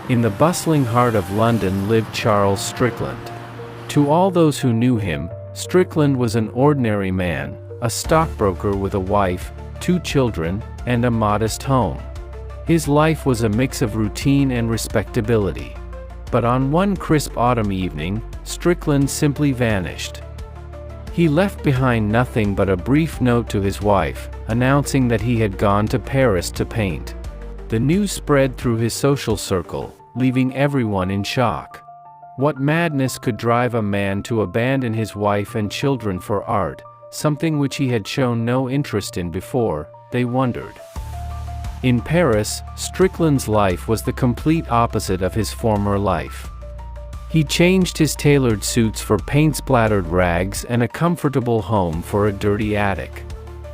In the bustling heart of London lived Charles Strickland. To all those who knew him, Strickland was an ordinary man, a stockbroker with a wife, 2 children, and a modest home. His life was a mix of routine and respectability. But on one crisp autumn evening, Strickland simply vanished. He left behind nothing but a brief note to his wife, announcing that he had gone to Paris to paint. The news spread through his social circle, leaving everyone in shock. What madness could drive a man to abandon his wife and children for art, something which he had shown no interest in before, they wondered. In Paris, Strickland's life was the complete opposite of his former life. He changed his tailored suits for paint-splattered rags and a comfortable home for a dirty attic.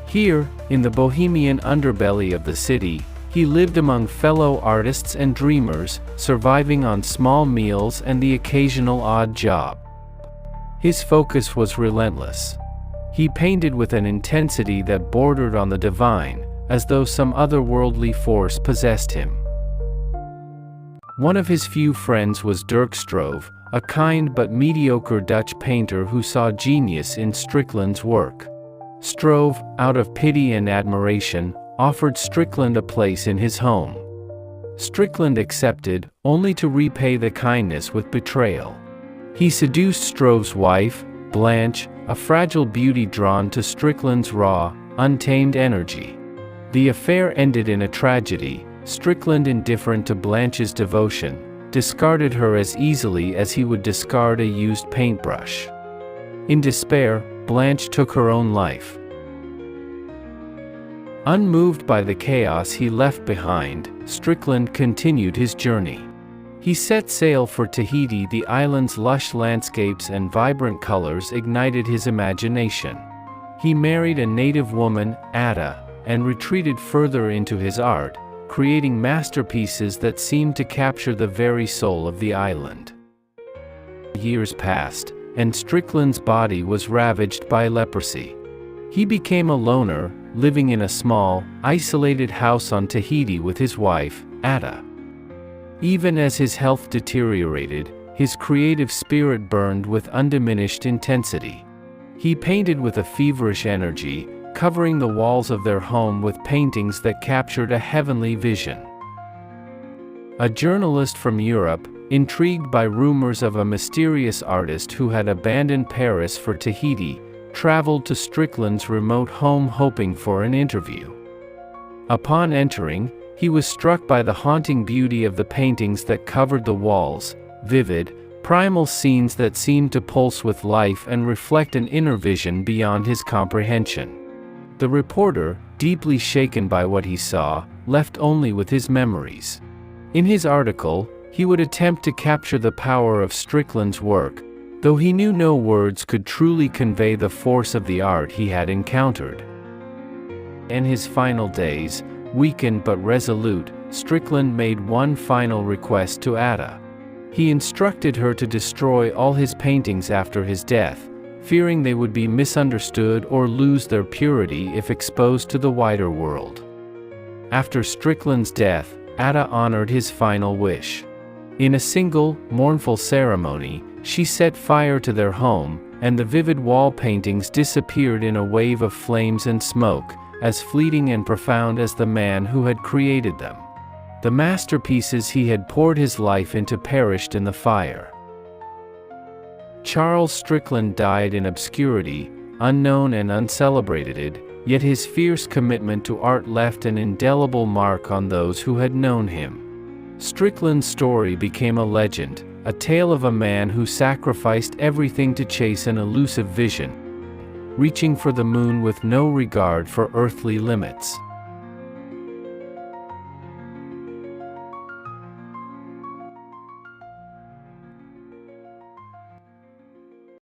Here, in the bohemian underbelly of the city, he lived among fellow artists and dreamers, surviving on small meals and the occasional odd job. His focus was relentless. He painted with an intensity that bordered on the divine, as though some otherworldly force possessed him. One of his few friends was Dirk Struve, a kind but mediocre Dutch painter who saw genius in Strickland's work. Struve, out of pity and admiration, offered Strickland a place in his home. Strickland accepted, only to repay the kindness with betrayal. He seduced Struve's wife, Blanche, a fragile beauty drawn to Strickland's raw, untamed energy. The affair ended in a tragedy. Strickland, indifferent to Blanche's devotion, discarded her as easily as he would discard a used paintbrush. In despair, Blanche took her own life. Unmoved by the chaos he left behind, Strickland continued his journey. He set sail for Tahiti. The island's lush landscapes and vibrant colors ignited his imagination. He married a native woman, Ada, and retreated further into his art, creating masterpieces that seemed to capture the very soul of the island. Years passed, and Strickland's body was ravaged by leprosy. He became a loner, living in a small, isolated house on Tahiti with his wife, Ada. Even as his health deteriorated, his creative spirit burned with undiminished intensity. He painted with a feverish energy, covering the walls of their home with paintings that captured a heavenly vision. A journalist from Europe, intrigued by rumors of a mysterious artist who had abandoned Paris for Tahiti, traveled to Strickland's remote home hoping for an interview. Upon entering, he was struck by the haunting beauty of the paintings that covered the walls, vivid, primal scenes that seemed to pulse with life and reflect an inner vision beyond his comprehension. The reporter, deeply shaken by what he saw, left only with his memories. In his article, he would attempt to capture the power of Strickland's work, though he knew no words could truly convey the force of the art he had encountered. In his final days, weakened but resolute, Strickland made one final request to Ada. He instructed her to destroy all his paintings after his death, fearing they would be misunderstood or lose their purity if exposed to the wider world. After Strickland's death, Ada honored his final wish. In a single, mournful ceremony, she set fire to their home, and the vivid wall paintings disappeared in a wave of flames and smoke, as fleeting and profound as the man who had created them. The masterpieces he had poured his life into perished in the fire. Charles Strickland died in obscurity, unknown and uncelebrated, yet his fierce commitment to art left an indelible mark on those who had known him. Strickland's story became a legend, a tale of a man who sacrificed everything to chase an elusive vision, reaching for the moon with no regard for earthly limits.